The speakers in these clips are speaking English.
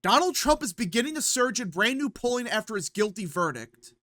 Donald Trump is beginning to surge in brand new polling after his guilty verdict.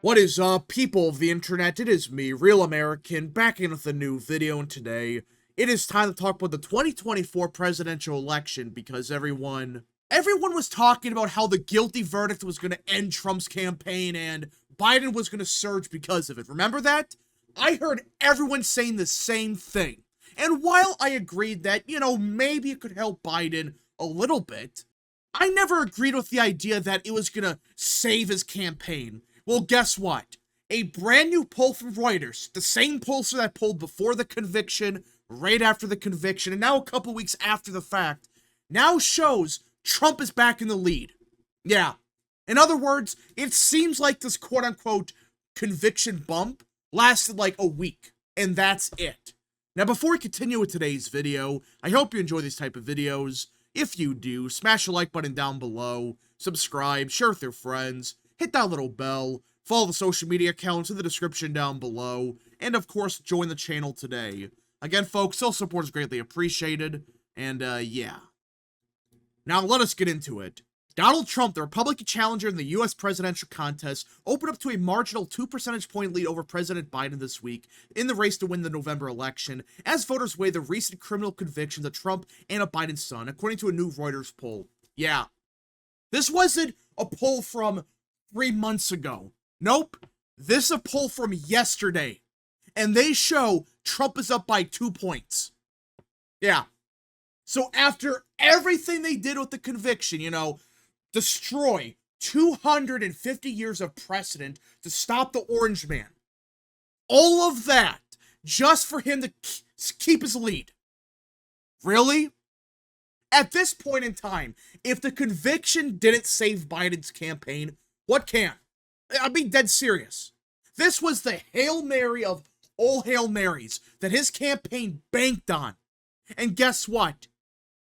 What is up, people of the internet? It is me, Real American, back in with a new video, and today it is time to talk about the 2024 presidential election because everyone was talking about how the guilty verdict was going to end Trump's campaign and Biden was going to surge because of it. Remember that? I heard everyone saying the same thing. And while I agreed that, maybe it could help Biden a little bit, I never agreed with the idea that it was going to save his campaign. Well, guess what? A brand new poll from Reuters, the same pollster that polled before the conviction, right after the conviction, and now a couple weeks after the fact, now shows Trump is back in the lead. Yeah. In other words, it seems like this quote-unquote conviction bump lasted like a week, and that's it. Now, before we continue with today's video, I hope you enjoy these type of videos. If you do, smash the like button down below, subscribe, share with your friends, hit that little bell, follow the social media accounts in the description down below, and of course, join the channel today. Again, folks, all support is greatly appreciated, and yeah. Now, let us get into it. Donald Trump, the Republican challenger in the U.S. presidential contest, opened up to a marginal 2 percentage point lead over President Biden this week in the race to win the November election, as voters weigh the recent criminal convictions of Trump and of Biden's son, according to a new Reuters poll. Yeah. This wasn't a poll from 3 months ago. Nope. This is a poll from yesterday. And they show Trump is up by 2 points. Yeah. So after everything they did with the conviction, destroy 250 years of precedent to stop the Orange Man. All of that just for him to keep his lead. Really? At this point in time, if the conviction didn't save Biden's campaign, what can? I'm being dead serious. This was the Hail Mary of all Hail Marys that his campaign banked on. And guess what?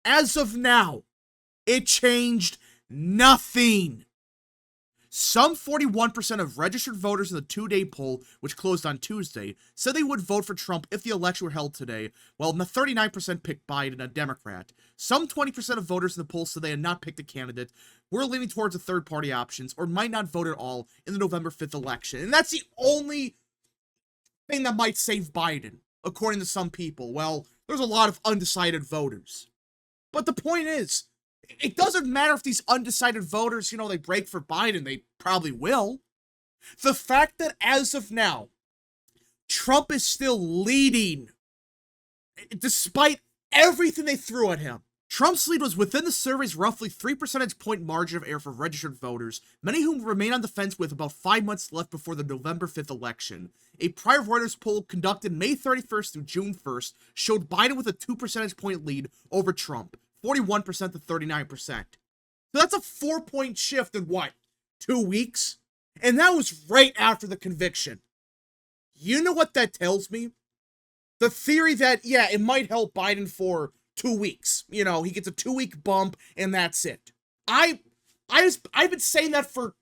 As of now, it changed nothing. Some 41% of registered voters in the two-day poll, which closed on Tuesday, said they would vote for Trump if the election were held today, while 39% picked Biden, a Democrat. Some 20% of voters in the poll said they had not picked a candidate, were leaning towards the third-party options, or might not vote at all in the November 5th election. And that's the only thing that might save Biden, according to some people. Well, there's a lot of undecided voters. But the point is, it doesn't matter if these undecided voters, they break for Biden. They probably will. The fact that as of now, Trump is still leading, despite everything they threw at him. Trump's lead was within the survey's roughly 3 percentage point margin of error for registered voters, many whom remain on the fence with about 5 months left before the November 5th election. A prior Reuters poll conducted May 31st through June 1st showed Biden with a 2 percentage point lead over Trump, 41% to 39%. So that's a 4-point shift in what? 2 weeks? And that was right after the conviction. You know what that tells me? The theory that, yeah, it might help Biden for 2 weeks. He gets a 2-week bump and that's it. I've been saying that for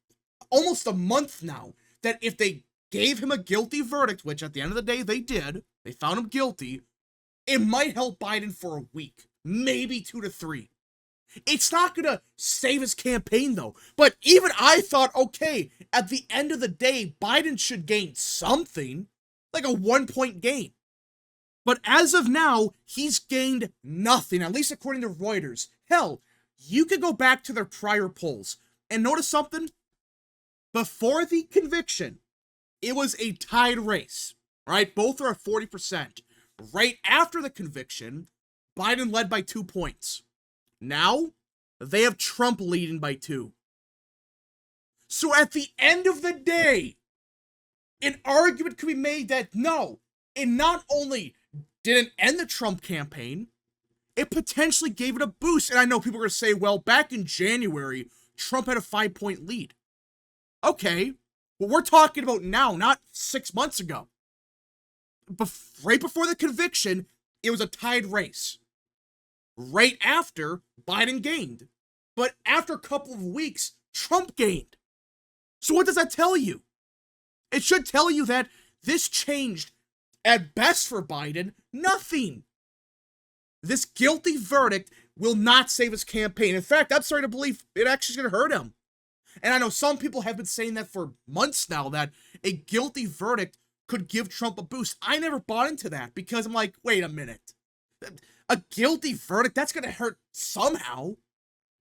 almost a month now, that if they gave him a guilty verdict, which at the end of the day they did, they found him guilty, it might help Biden for a week, maybe 2 to 3. It's not gonna save his campaign though, but even I thought, okay, at the end of the day, Biden should gain something, like a 1-point gain. But as of now, he's gained nothing, at least according to Reuters. Hell, you could go back to their prior polls and notice something. Before the conviction, it was a tied race, right? Both are at 40%. Right after the conviction, Biden led by 2 points. Now, they have Trump leading by 2. So at the end of the day, an argument could be made that no, it not only didn't end the Trump campaign, it potentially gave it a boost. And I know people are going to say, well, back in January, Trump had a 5-point lead. Okay, but we're talking about now, not 6 months ago. Right before the conviction, it was a tied race. Right after, Biden gained. But after a couple of weeks, Trump gained. So what does that tell you? It should tell you that this changed At best for Biden, nothing. This guilty verdict will not save his campaign. In fact, I'm starting to believe it actually is going to hurt him. And I know some people have been saying that for months now, that a guilty verdict could give Trump a boost. I never bought into that because I'm like, wait a minute. A guilty verdict, that's going to hurt somehow.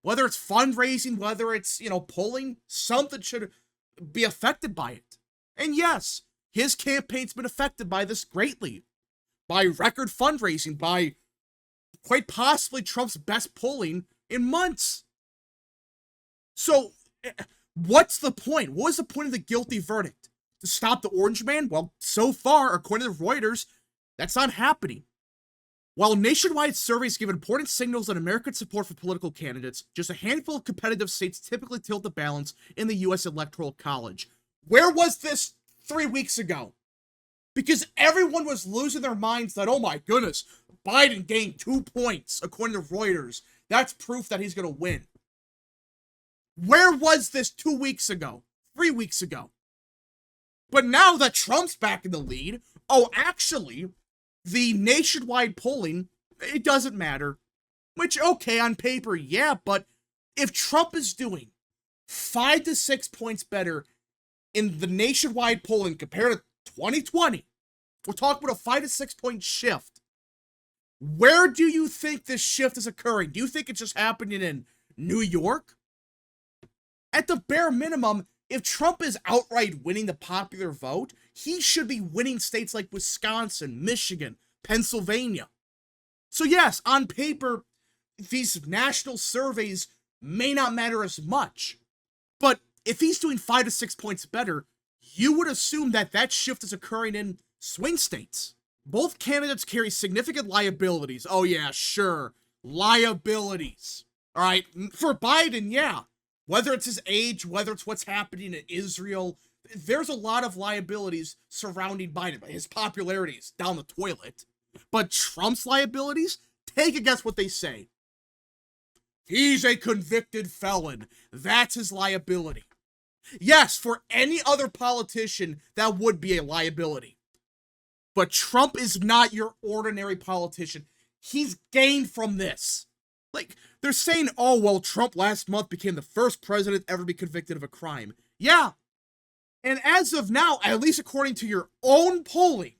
Whether it's fundraising, whether it's, polling, something should be affected by it. And yes, his campaign's been affected by this greatly. By record fundraising, by quite possibly Trump's best polling in months. So, what's the point? What was the point of the guilty verdict? To stop the orange man? Well, so far, according to Reuters, that's not happening. While nationwide surveys give important signals on American support for political candidates, just a handful of competitive states typically tilt the balance in the U.S. Electoral College. Where was this 3 weeks ago? Because everyone was losing their minds that, oh my goodness, Biden gained 2 points, according to Reuters. That's proof that he's going to win. Where was this 2 weeks ago? 3 weeks ago? But now that Trump's back in the lead, actually, the nationwide polling, it doesn't matter. Which, okay, on paper, yeah, but if Trump is doing 5 to 6 points better in the nationwide polling compared to 2020, we're talking about a 5 to 6 point shift. Where do you think this shift is occurring? Do you think it's just happening in New York? At the bare minimum, if Trump is outright winning the popular vote, he should be winning states like Wisconsin, Michigan, Pennsylvania. So yes, on paper, these national surveys may not matter as much. But if he's doing 5 to 6 points better, you would assume that that shift is occurring in swing states. Both candidates carry significant liabilities. Oh yeah, sure. Liabilities. All right, for Biden, yeah. Whether it's his age, whether it's what's happening in Israel, there's a lot of liabilities surrounding Biden. His popularity is down the toilet. But Trump's liabilities? Take a guess what they say. He's a convicted felon. That's his liability. Yes, for any other politician, that would be a liability. But Trump is not your ordinary politician. He's gained from this. Like, they're saying, oh, well, Trump last month became the first president ever to be convicted of a crime. Yeah. And as of now, at least according to your own polling,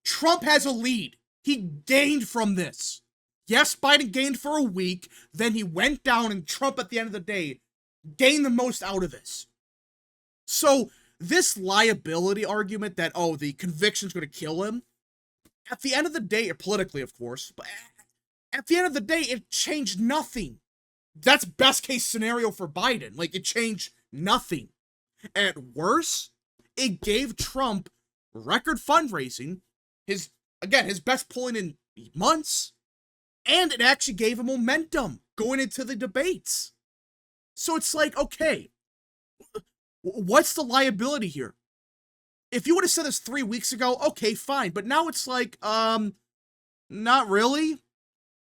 Trump has a lead. He gained from this. Yes, Biden gained for a week, then he went down, and Trump, at the end of the day, gained the most out of this. So, this liability argument that, oh, the conviction's going to kill him, at the end of the day, politically, of course, but at the end of the day, it changed nothing. That's best case scenario for Biden. Like, it changed nothing. At worst, it gave Trump record fundraising, his best polling in months, and it actually gave him momentum going into the debates. So it's like, okay, what's the liability here? If you would have said this 3 weeks ago, okay, fine. But now it's like, not really.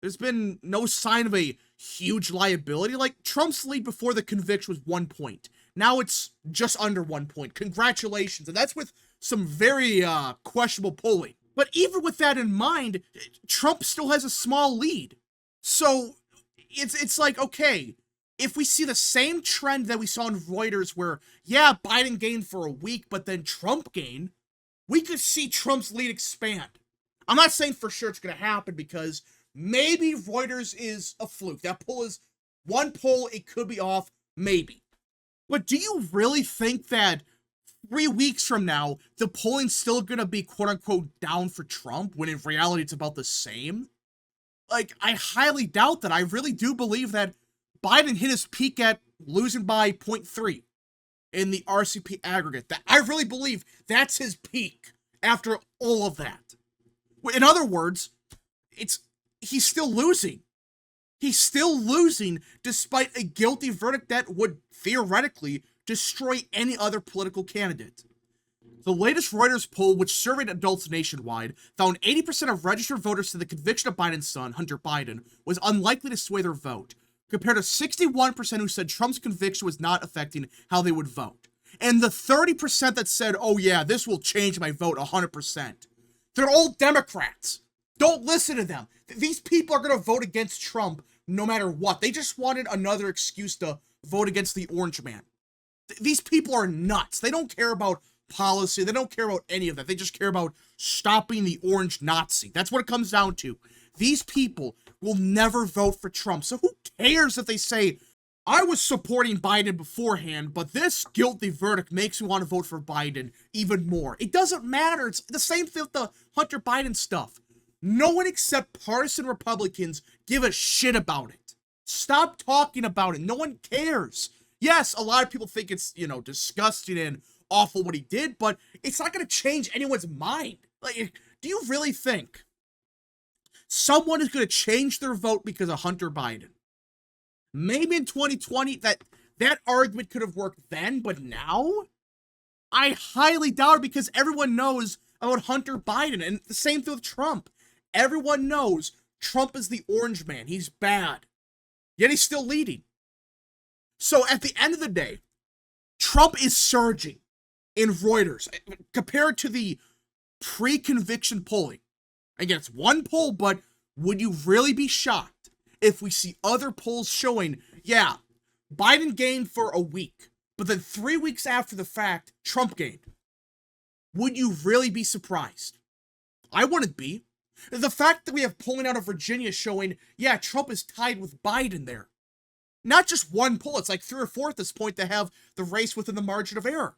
There's been no sign of a huge liability. Like, Trump's lead before the conviction was 1 point. Now it's just under 1 point. Congratulations. And that's with some very questionable polling. But even with that in mind, Trump still has a small lead. So it's like, okay, if we see the same trend that we saw in Reuters where, yeah, Biden gained for a week, but then Trump gained, we could see Trump's lead expand. I'm not saying for sure it's going to happen because maybe Reuters is a fluke. That poll is one poll, it could be off, maybe. But do you really think that 3 weeks from now, the polling's still going to be quote-unquote down for Trump, when in reality it's about the same? Like, I highly doubt that. I really do believe that Biden hit his peak at losing by 0.3 in the RCP aggregate. That I really believe that's his peak after all of that. In other words, he's still losing. He's still losing despite a guilty verdict that would theoretically destroy any other political candidate. The latest Reuters poll, which surveyed adults nationwide, found 80% of registered voters said the conviction of Biden's son, Hunter Biden, was unlikely to sway their vote, compared to 61% who said Trump's conviction was not affecting how they would vote. And the 30% that said, oh yeah, this will change my vote 100%, They're all Democrats. Don't listen to them. These people are going to vote against Trump no matter what. They just wanted another excuse to vote against the orange man. These people are nuts. They don't care about policy. They don't care about any of that. They just care about stopping the orange Nazi. That's what it comes down to. These people will never vote for Trump. So who cares if they say, I was supporting Biden beforehand, but this guilty verdict makes me want to vote for Biden even more. It doesn't matter. It's the same thing with the Hunter Biden stuff. No one except partisan Republicans give a shit about it. Stop talking about it. No one cares. Yes, a lot of people think it's, disgusting and awful what he did, but it's not going to change anyone's mind. Like, do you really think someone is going to change their vote because of Hunter Biden? Maybe in 2020 that argument could have worked then, but now I highly doubt it because everyone knows about Hunter Biden, and the same thing with Trump. Everyone knows Trump is the orange man. He's bad. Yet he's still leading. So at the end of the day, Trump is surging in Reuters compared to the pre-conviction polling. Again, it's one poll, but would you really be shocked if we see other polls showing, yeah, Biden gained for a week, but then 3 weeks after the fact, Trump gained? Would you really be surprised? I wouldn't be. The fact that we have polling out of Virginia showing, yeah, Trump is tied with Biden there. Not just one poll, it's like 3 or 4 at this point that have the race within the margin of error.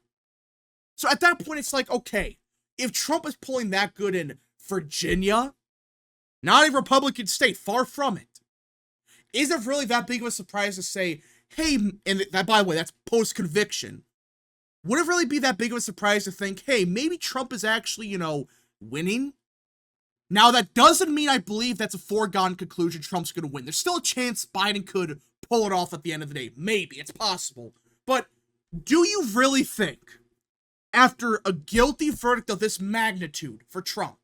So at that point, it's like, okay, if Trump is polling that good in Virginia, not a Republican state, far from it, is it really that big of a surprise to say, hey, and that, by the way, that's post-conviction, would it really be that big of a surprise to think, hey, maybe Trump is actually, winning? Now, that doesn't mean I believe that's a foregone conclusion Trump's going to win. There's still a chance Biden could pull it off at the end of the day. Maybe. It's possible. But do you really think, after a guilty verdict of this magnitude for Trump,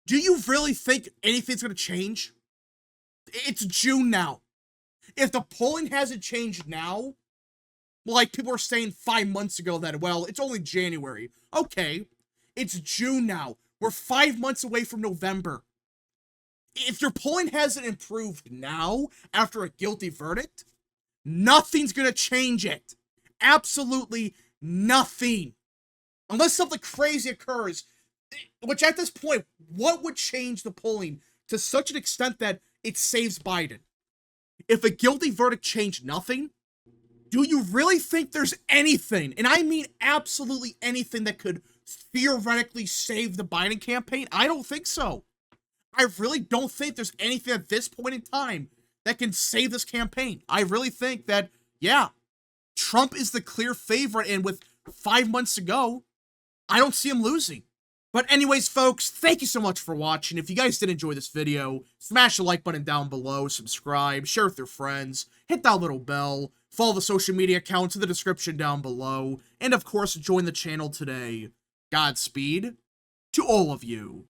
do you really think anything's going to change? It's June now. If the polling hasn't changed now, like people were saying 5 months ago that, well, it's only January. Okay, it's June now. We're 5 months away from November. If your polling hasn't improved now, after a guilty verdict, nothing's going to change it. Absolutely nothing. Unless something crazy occurs, which at this point, what would change the polling to such an extent that it saves Biden? If a guilty verdict changed nothing, do you really think there's anything, and I mean absolutely anything, that could theoretically save the Biden campaign? I don't think so. I really don't think there's anything at this point in time that can save this campaign. I really think that, yeah, Trump is the clear favorite, and with 5 months to go, I don't see him losing. But anyways, folks, thank you so much for watching. If you guys did enjoy this video, smash the like button down below, subscribe, share with your friends, hit that little bell, follow the social media accounts in the description down below, and of course, join the channel today. Godspeed to all of you.